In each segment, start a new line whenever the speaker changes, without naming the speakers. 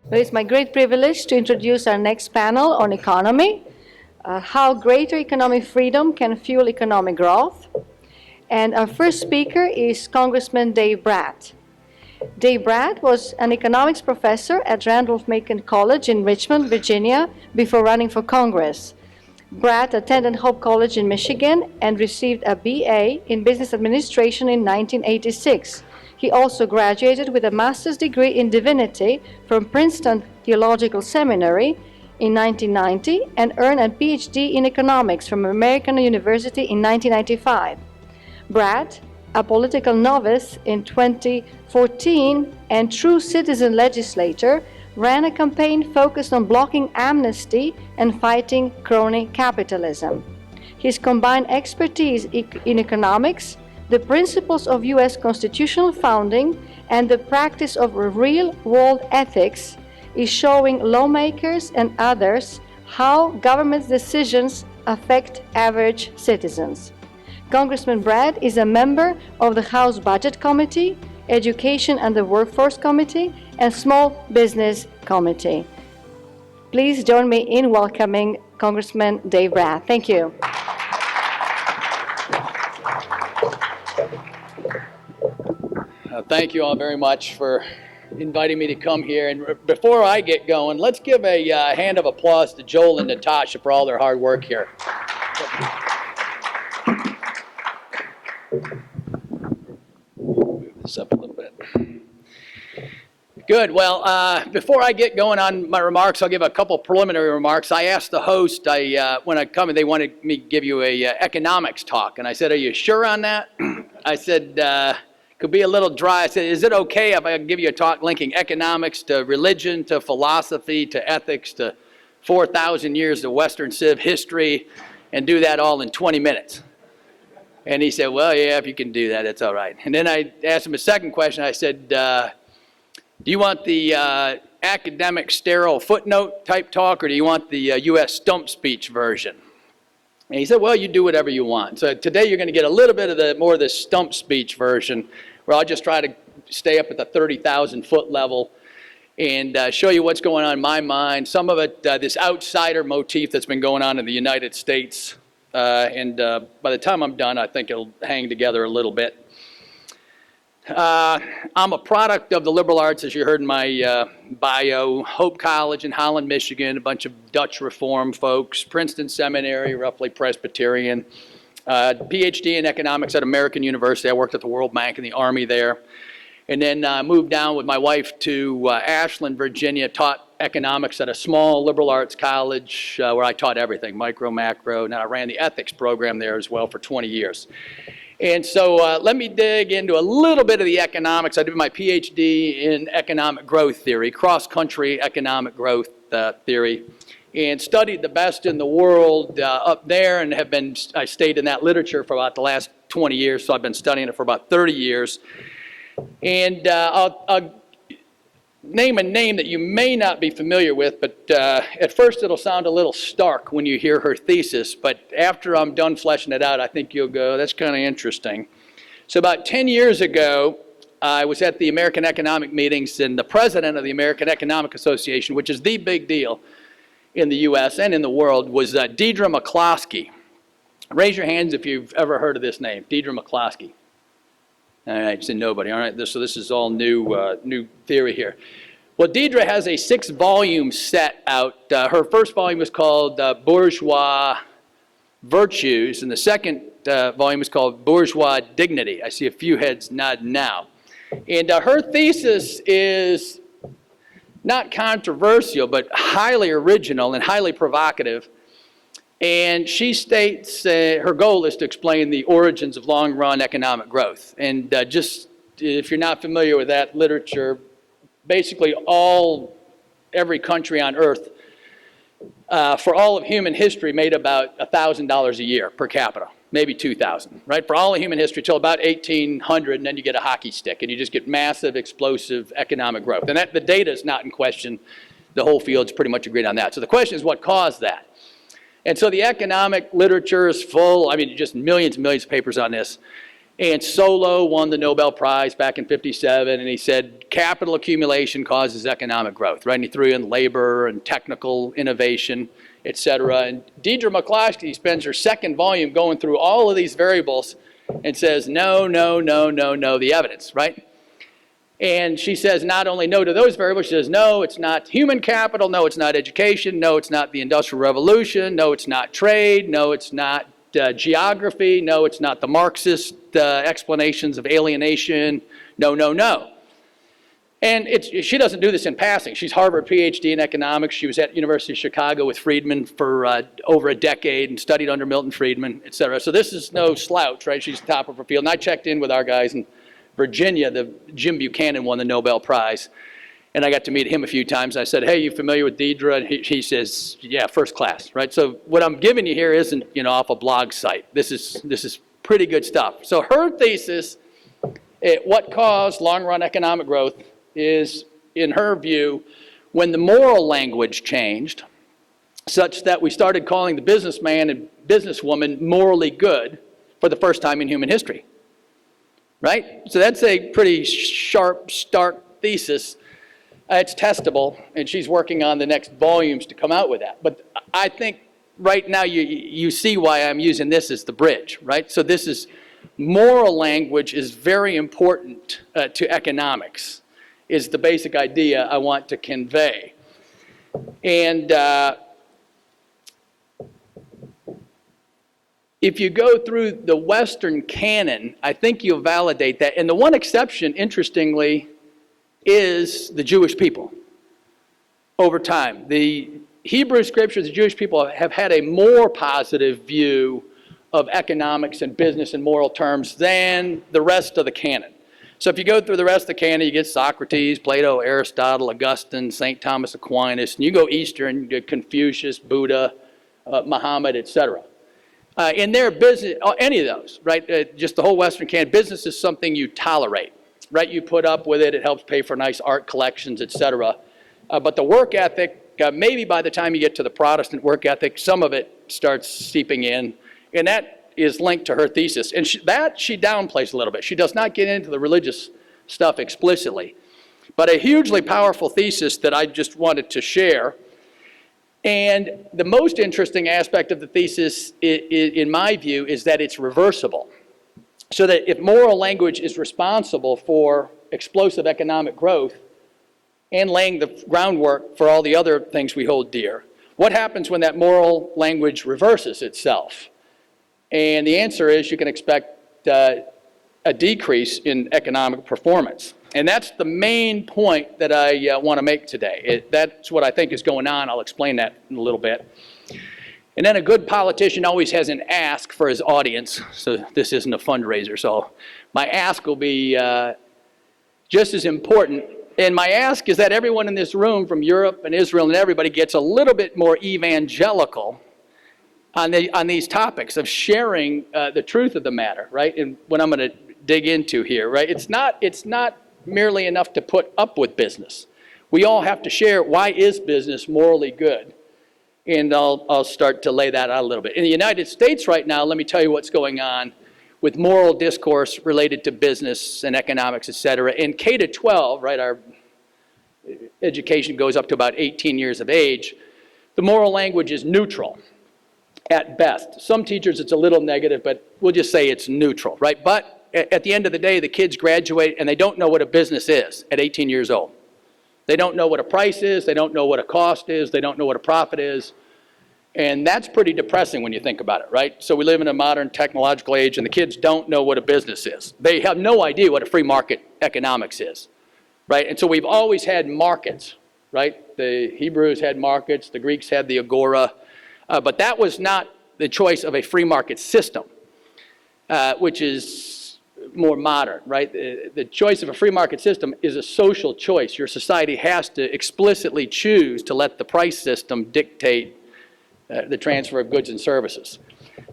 Well, it's my great privilege to introduce our next panel on economy, how greater economic freedom can fuel economic growth. And our first speaker is Congressman Dave Brat. Dave Brat was an economics professor at Randolph-Macon College in Richmond, Virginia, before running for Congress. Brat attended Hope College in Michigan and received a BA in Business Administration in 1986. He also graduated with a master's degree in divinity from Princeton Theological Seminary in 1990 and earned a PhD in economics from American University in 1995. Brat, a political novice in 2014 and true citizen legislator, ran a campaign focused on blocking amnesty and fighting crony capitalism. His combined expertise in economics, the principles of U.S. constitutional founding, and the practice of real-world ethics is showing lawmakers and others how government's decisions affect average citizens. Congressman Brat is a member of the House Budget Committee, Education and the Workforce Committee, and Small Business Committee. Please join me in welcoming Congressman Dave Brat. Thank you.
Thank you all very much for inviting me to come here. And before I get going, let's give a hand of applause to Joel and Natasha for all their hard work here. Move this up a little bit. Good. Well, before I get going on my remarks, I'll give a couple preliminary remarks. I asked the host, when I come, they wanted me to give you a economics talk, and I said, "Are you sure on that?" I said, could be a little dry. I said, "Is it okay if I give you a talk linking economics to religion, to philosophy, to ethics, to 4,000 years of Western civ history, and do that all in 20 minutes?" And he said, "Well, yeah, if you can do that, it's all right." And then I asked him a second question. I said, "Do you want the academic sterile footnote type talk, or do you want the U.S. stump speech version?" And he said, "Well, you do whatever you want." So today you're going to get a little bit of more of the stump speech version, where I'll just try to stay up at the 30,000 foot level and show you what's going on in my mind. Some of it, this outsider motif that's been going on in the United States. And by the time I'm done, I think it'll hang together a little bit. I'm a product of the liberal arts, as you heard in my bio. Hope College in Holland, Michigan, a bunch of Dutch Reform folks. Princeton Seminary, roughly Presbyterian. PhD in economics at American University. I worked at the World Bank and the Army there. And then moved down with my wife to Ashland, Virginia, taught economics at a small liberal arts college where I taught everything, micro, macro. Now I ran the ethics program there as well for 20 years. And so let me dig into a little bit of the economics. I did my PhD in economic growth theory, cross-country economic growth theory, and studied the best in the world up there, and I stayed in that literature for about the last 20 years, so I've been studying it for about 30 years. And I'll name a name that you may not be familiar with, but at first it'll sound a little stark when you hear her thesis, but after I'm done fleshing it out, I think you'll go, "That's kind of interesting." So about 10 years ago, I was at the American Economic Meetings, and the president of the American Economic Association, which is the big deal in the U.S. and in the world, was Deidre McCloskey. Raise your hands if you've ever heard of this name, Deidre McCloskey. All right, so nobody. All right, so this is all new theory here. Well, Deidre has a 6-volume set out. Her first volume is called Bourgeois Virtues, and the second volume is called Bourgeois Dignity. I see a few heads nodding now. And her thesis is not controversial, but highly original and highly provocative. And she states her goal is to explain the origins of long-run economic growth. And just if you're not familiar with that literature, basically every country on earth for all of human history made about $1,000 a year per capita, maybe 2,000, right? For all of human history till about 1800, and then you get a hockey stick, and you just get massive, explosive economic growth. And the data is not in question. The whole field's pretty much agreed on that. So the question is, what caused that? And so the economic literature is full, just millions and millions of papers on this. And Solow won the Nobel Prize back in '57, and he said capital accumulation causes economic growth, right? And he threw in labor and technical innovation, et cetera. And Deidre McCloskey spends her second volume going through all of these variables and says, no, no, no, no, no, the evidence, right? And she says not only no to those variables, she says, no, it's not human capital, no, it's not education, no, it's not the Industrial Revolution, no, it's not trade, no, it's not geography, no, it's not the Marxist explanations of alienation, no, no, no. And she doesn't do this in passing. She's Harvard PhD in economics. She was at University of Chicago with Friedman for over a decade and studied under Milton Friedman, et cetera. So this is no slouch, right? She's top of her field. And I checked in with our guys in Virginia. Jim Buchanan won the Nobel Prize. And I got to meet him a few times. I said, hey, you familiar with Deidre? And he says, yeah, first class, right? So what I'm giving you here isn't, off a blog site. This is pretty good stuff. So her thesis, what caused long-run economic growth is, in her view, when the moral language changed, such that we started calling the businessman and businesswoman morally good for the first time in human history, right? So that's a pretty sharp, stark thesis. It's testable, and she's working on the next volumes to come out with that. But I think right now you see why I'm using this as the bridge, right? So this is, moral language is very important to economics, is the basic idea I want to convey. And if you go through the Western canon, I think you'll validate that. And the one exception, interestingly, is the Jewish people over time. The Hebrew scriptures, the Jewish people have had a more positive view of economics and business in moral terms than the rest of the canon. So if you go through the rest of the canon, you get Socrates, Plato, Aristotle, Augustine, St. Thomas Aquinas, and you go Eastern, you get Confucius, Buddha, Muhammad, etc. In their business, any of those, right? Just the whole Western canon, business is something you tolerate, right? You put up with it, it helps pay for nice art collections, etc. But the work ethic, maybe by the time you get to the Protestant work ethic, some of it starts seeping in, and that is linked to her thesis. And she downplays a little bit. She does not get into the religious stuff explicitly. But a hugely powerful thesis that I just wanted to share. And the most interesting aspect of the thesis, in my view, is that it's reversible. So that if moral language is responsible for explosive economic growth and laying the groundwork for all the other things we hold dear, what happens when that moral language reverses itself? And the answer is you can expect a decrease in economic performance. And that's the main point that I want to make today. That's what I think is going on. I'll explain that in a little bit. And then a good politician always has an ask for his audience. So this isn't a fundraiser. So my ask will be just as important. And my ask is that everyone in this room from Europe and Israel and everybody gets a little bit more evangelical on these topics of sharing the truth of the matter, right? And what I'm going to dig into here, right? It's not merely enough to put up with business. We all have to share, why is business morally good? And I'll start to lay that out a little bit. In the United States right now, let me tell you what's going on with moral discourse related to business and economics, et cetera. In K to 12, right, our education goes up to about 18 years of age, the moral language is neutral at best. Some teachers it's a little negative, but we'll just say it's neutral, right? But at the end of the day, the kids graduate and they don't know what a business is at 18 years old. They don't know what a price is, they don't know what a cost is, they don't know what a profit is. And that's pretty depressing when you think about it, right? So we live in a modern technological age and the kids don't know what a business is. They have no idea what a free market economics is, right? And so we've always had markets, right? The Hebrews had markets, the Greeks had the agora, but that was not the choice of a free market system, which is more modern, right? The choice of a free market system is a social choice. Your society has to explicitly choose to let the price system dictate the transfer of goods and services.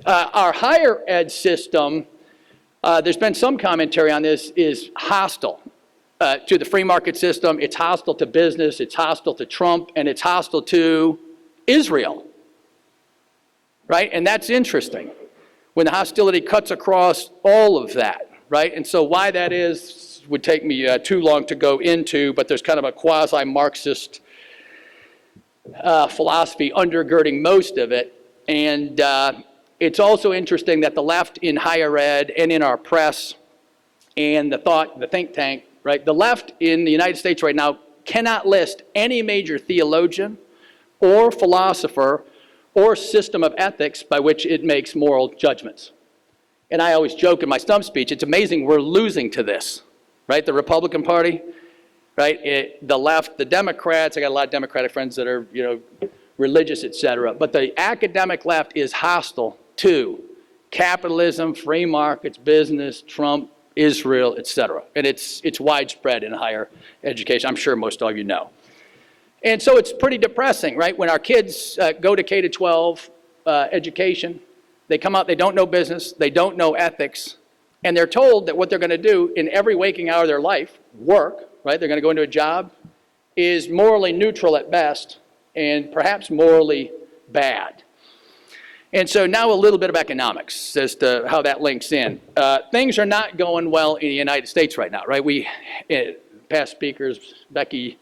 Our higher ed system, there's been some commentary on this, is hostile to the free market system. It's hostile to business, it's hostile to Trump, and it's hostile to Israel. Right? And that's interesting when the hostility cuts across all of that. right? And so why that is would take me too long to go into, but there's kind of a quasi-Marxist philosophy undergirding most of it. And it's also interesting that the left in higher ed and in our press and the think tank, right? The left in the United States right now cannot list any major theologian or philosopher or system of ethics by which it makes moral judgments. And I always joke in my stump speech, it's amazing we're losing to this, right? The Republican Party, right? The left, the Democrats, I got a lot of Democratic friends that are, religious, et cetera. But the academic left is hostile to capitalism, free markets, business, Trump, Israel, et cetera. And it's widespread in higher education. I'm sure most of you know. And so it's pretty depressing, right? When our kids go to K-12 education, they come out, they don't know business, they don't know ethics, and they're told that what they're going to do in every waking hour of their life, work, right? They're going to go into a job, is morally neutral at best, and perhaps morally bad. And so now a little bit of economics as to how that links in. Things are not going well in the United States right now, right? Past speakers, Becky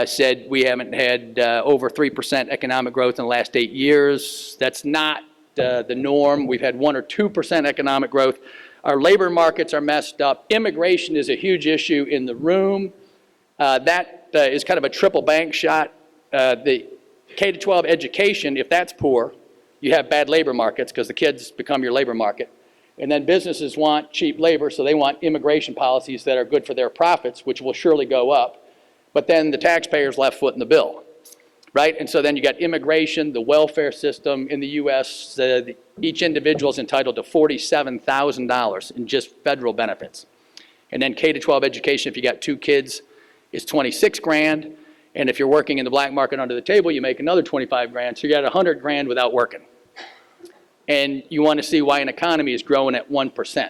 said we haven't had over 3% economic growth in the last 8 years. That's not the norm. We've had 1 or 2% economic growth. Our labor markets are messed up. Immigration is a huge issue in the room. That is kind of a triple bank shot. The K-12 education, if that's poor, you have bad labor markets because the kids become your labor market. And then businesses want cheap labor, so they want immigration policies that are good for their profits, which will surely go up. But then the taxpayers left foot in the bill, right? And so then you got immigration, the welfare system in the U.S., each individual is entitled to $47,000 in just federal benefits. And then K-12 education, if you got 2 kids, is 26 grand. And if you're working in the black market under the table, you make another 25 grand. So you got 100 grand without working. And you want to see why an economy is growing at 1%.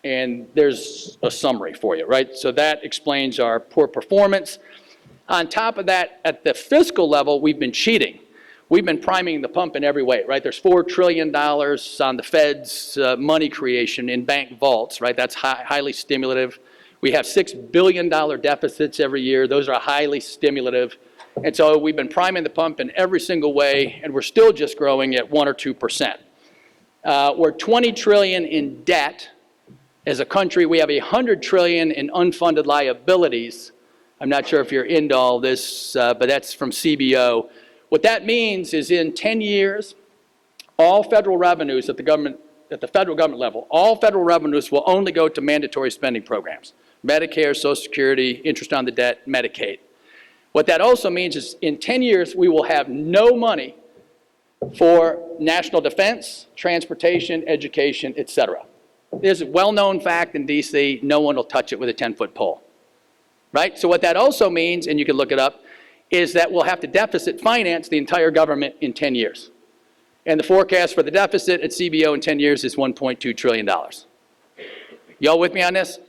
And there's a summary for you, right? So that explains our poor performance. On top of that, at the fiscal level, we've been cheating. We've been priming the pump in every way, right? There's $4 trillion on the Fed's money creation in bank vaults, right? That's highly stimulative. We have $6 billion deficits every year. Those are highly stimulative. And so we've been priming the pump in every single way, and we're still just growing at 1 or 2%. We're $20 trillion in debt. As a country, we have $100 trillion in unfunded liabilities. I'm not sure if you're into all this, but that's from CBO. What that means is in 10 years, all federal revenues at the federal government level, all federal revenues will only go to mandatory spending programs. Medicare, Social Security, interest on the debt, Medicaid. What that also means is in 10 years, we will have no money for national defense, transportation, education, et cetera. There's a well-known fact in DC, no one will touch it with a 10-foot pole, right? So what that also means, and you can look it up, is that we'll have to deficit finance the entire government in 10 years. And the forecast for the deficit at CBO in 10 years is $1.2 trillion. Y'all with me on this?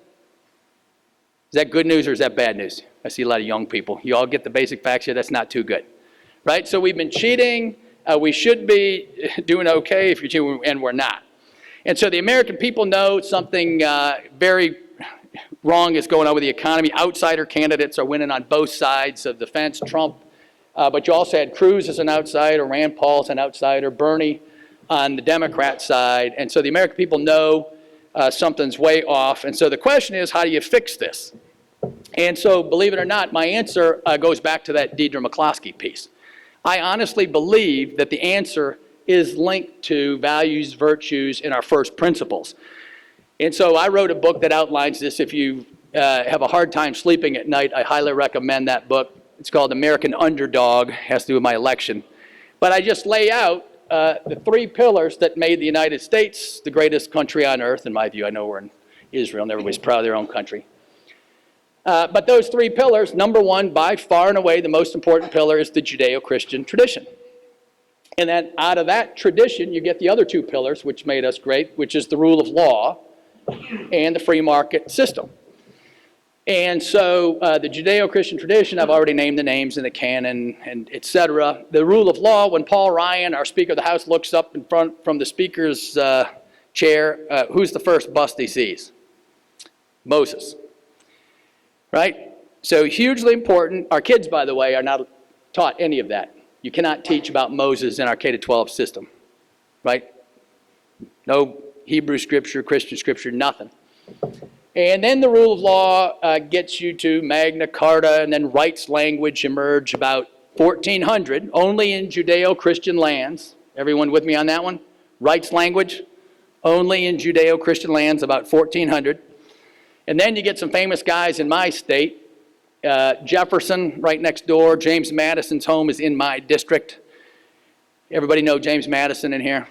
Is that good news or is that bad news? I see a lot of young people. You all get the basic facts here, that's not too good, right? So we've been cheating. We should be doing okay if you're cheating, and we're not. And so the American people know something very wrong is going on with the economy. Outsider candidates are winning on both sides of the fence. Trump, but you also had Cruz as an outsider, Rand Paul as an outsider, Bernie on the Democrat side. And so the American people know something's way off. And so the question is, how do you fix this? And so, believe it or not, my answer goes back to that Deidre McCloskey piece. I honestly believe that the answer is linked to values, virtues, and our first principles. And so I wrote a book that outlines this. If you have a hard time sleeping at night, I highly recommend that book. It's called American Underdog. It has to do with my election. But I just lay out the 3 pillars that made the United States the greatest country on earth, in my view. I know we're in Israel and everybody's proud of their own country. But those 3 pillars, number 1, by far and away, the most important pillar is the Judeo-Christian tradition. And then out of that tradition, you get the other 2 pillars, which made us great, which is the rule of law and the free market system. And so the Judeo-Christian tradition, I've already named the names in the canon, and et cetera. The rule of law, when Paul Ryan, our Speaker of the House, looks up in front from the Speaker's chair, who's the first bust he sees? Moses, right? So hugely important. Our kids, by the way, are not taught any of that. You cannot teach about Moses in our K-12 system, right? No Hebrew scripture, Christian scripture, nothing. And then the rule of law gets you to Magna Carta, and then rights language emerged about 1400, only in Judeo-Christian lands. Everyone with me on that one? Rights language, only in Judeo-Christian lands, about 1400. And then you get some famous guys in my state. Jefferson, right next door. James Madison's home is in my district. Everybody know James Madison in here?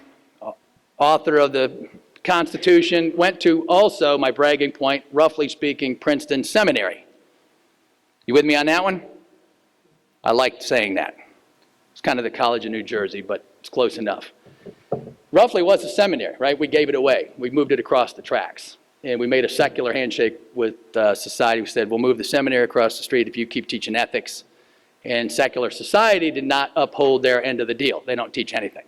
Author of the Constitution, went to also, my bragging point, roughly speaking, Princeton Seminary. You with me on that one? I like saying that. It's kind of the College of New Jersey, but it's close enough. Roughly was a seminary, right? We gave it away. We moved it across the tracks. And we made a secular handshake with society. We said, we'll move the seminary across the street if you keep teaching ethics. And secular society did not uphold their end of the deal. They don't teach anything.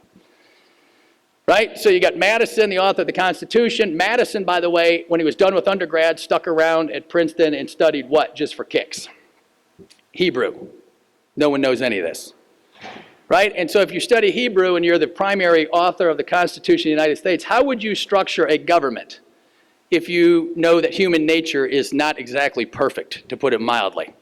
Right? So you got Madison, the author of the Constitution. Madison, by the way, when he was done with undergrad, stuck around at Princeton and studied what, just for kicks? Hebrew. No one knows any of this. Right? And so if you study Hebrew and you're the primary author of the Constitution of the United States, how would you structure a government if you know that human nature is not exactly perfect, to put it mildly?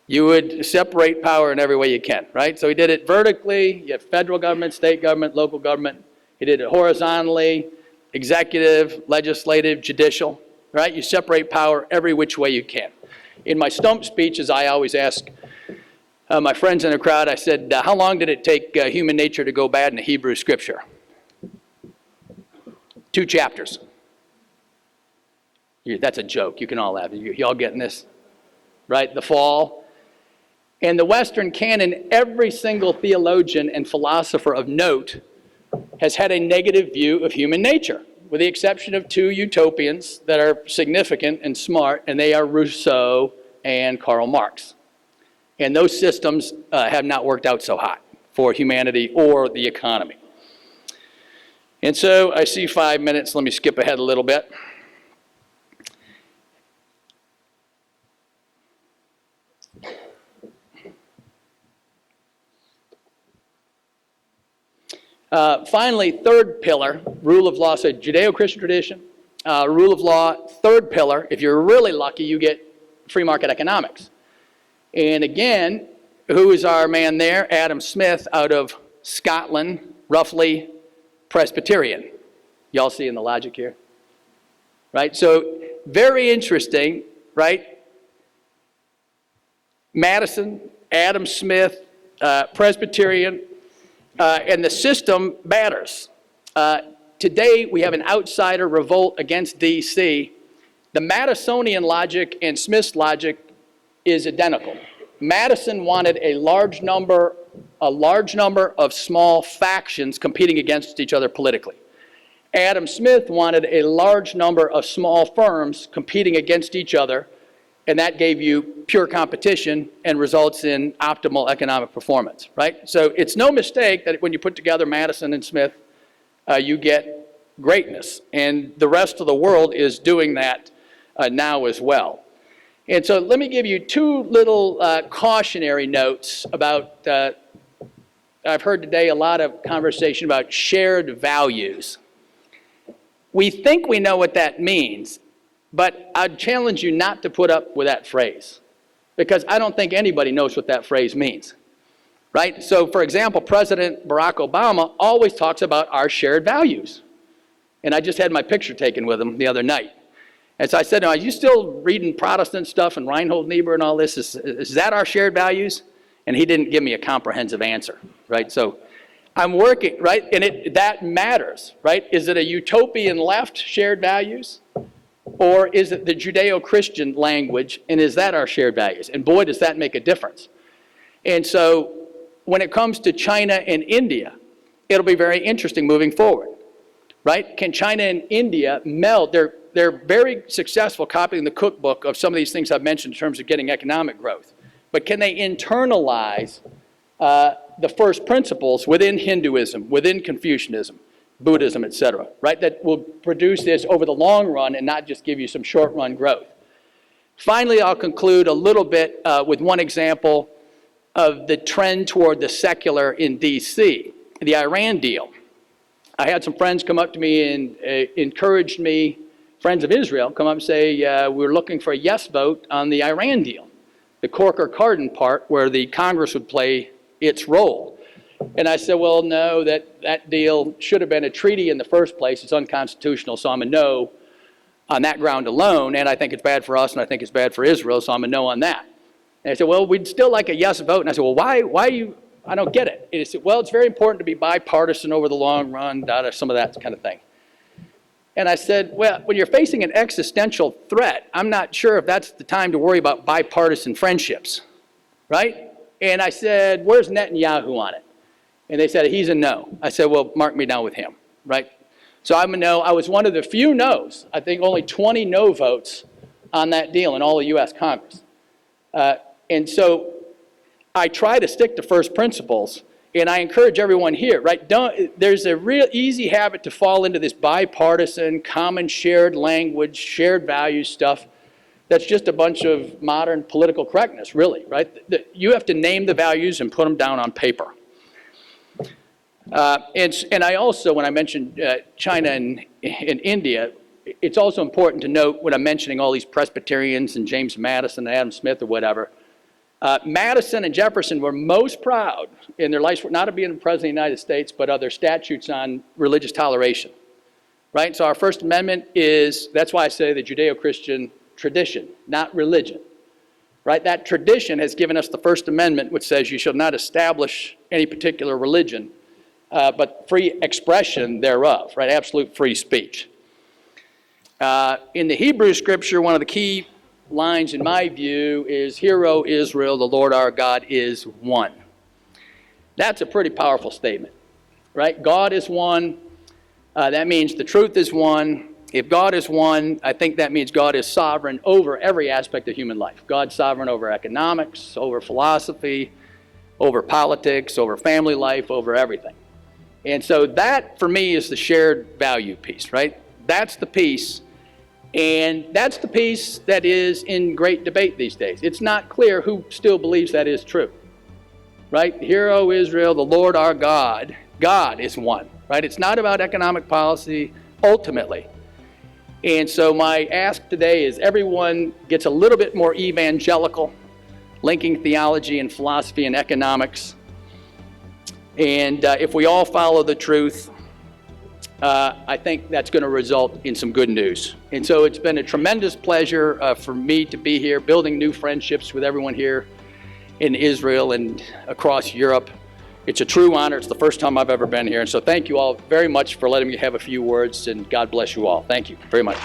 You would separate power in every way you can, right? So he did it vertically. You have federal government, state government, local government. He did it horizontally, executive, legislative, judicial, right? You separate power every which way you can. In my stump speeches, I always ask my friends in the crowd, I said, how long did it take human nature to go bad in the Hebrew scripture? 2 chapters. That's a joke. You can all laugh. You all getting this? Right? The fall. In the Western canon, every single theologian and philosopher of note has had a negative view of human nature, with the exception of 2 utopians that are significant and smart, and they are Rousseau and Karl Marx. And those systems have not worked out so hot for humanity or the economy. And so I see 5 minutes. Let me skip ahead a little bit. Finally, third pillar, rule of law. So Judeo-Christian tradition, rule of law, third pillar. If you're really lucky, you get free market economics. And again, who is our man there? Adam Smith out of Scotland, roughly Presbyterian. Y'all seeing the logic here? Right? So very interesting, right? Madison, Adam Smith, Presbyterian, and the system matters. Today, we have an outsider revolt against D.C. The Madisonian logic and Smith's logic is identical. Madison wanted a large number of small factions competing against each other politically. Adam Smith wanted a large number of small firms competing against each other, and that gave you pure competition and results in optimal economic performance, right? So it's no mistake that when you put together Madison and Smith, you get greatness. And the rest of the world is doing that now as well. And so let me give you 2 little cautionary notes about, I've heard today a lot of conversation about shared values. We think we know what that means, but I'd challenge you not to put up with that phrase, because I don't think anybody knows what that phrase means, right? So, for example, President Barack Obama always talks about our shared values. And I just had my picture taken with him the other night. And so I said, are you still reading Protestant stuff and Reinhold Niebuhr and all this? Is that our shared values? And he didn't give me a comprehensive answer, right? So I'm working, right? And that matters, right? Is it a utopian left shared values? Or is it the Judeo-Christian language, and is that our shared values? And boy, does that make a difference. And so when it comes to China and India, it'll be very interesting moving forward, right? Can China and India meld? They're very successful copying the cookbook of some of these things I've mentioned in terms of getting economic growth. But can they internalize the first principles within Hinduism, within Confucianism? Buddhism, etc., right? That will produce this over the long run and not just give you some short-run growth. Finally, I'll conclude a little bit with one example of the trend toward the secular in D.C., the Iran deal. I had some friends come up to me and encouraged me, friends of Israel, come up and say, we're looking for a yes vote on the Iran deal, the Corker-Cardin part where the Congress would play its role. And I said, well, no, that deal should have been a treaty in the first place. It's unconstitutional, so I'm a no on that ground alone. And I think it's bad for us, and I think it's bad for Israel, so I'm a no on that. And I said, well, we'd still like a yes vote. And I said, well, why you, I don't get it. And he said, well, it's very important to be bipartisan over the long run, some of that kind of thing. And I said, well, when you're facing an existential threat, I'm not sure if that's the time to worry about bipartisan friendships, right? And I said, where's Netanyahu on it? And they said, he's a no. I said, well, mark me down with him, right? So I'm a no. I was one of the few no's. I think only 20 no votes on that deal in all of U.S. Congress. And so I try to stick to first principles, and I encourage everyone here, right? There's a real easy habit to fall into this bipartisan, common shared language, shared values stuff. That's just a bunch of modern political correctness, really, right? You have to name the values and put them down on paper. And I also, when I mentioned China and India, it's also important to note when I'm mentioning all these Presbyterians and James Madison and Adam Smith or whatever, Madison and Jefferson were most proud in their lives, not of being the President of the United States, but of their statutes on religious toleration, right? So our First Amendment is, that's why I say the Judeo-Christian tradition, not religion, right? That tradition has given us the First Amendment, which says you shall not establish any particular religion, but free expression thereof, right? Absolute free speech. In the Hebrew scripture, one of the key lines in my view is, "Hear, O Israel, the Lord our God is one." That's a pretty powerful statement, right? God is one. That means the truth is one. If God is one, I think that means God is sovereign over every aspect of human life. God's sovereign over economics, over philosophy, over politics, over family life, over everything. And so that, for me, is the shared value piece, right? That's the piece, and that's the piece that is in great debate these days. It's not clear who still believes that is true, right? Hear, O Israel, the Lord our God. God is one, right? It's not about economic policy, ultimately. And so my ask today is everyone gets a little bit more evangelical, linking theology and philosophy and economics. And if we all follow the truth, I think that's going to result in some good news. And so it's been a tremendous pleasure for me to be here, building new friendships with everyone here in Israel and across Europe. It's a true honor. It's the first time I've ever been here. And so thank you all very much for letting me have a few words, and God bless you all. Thank you very much.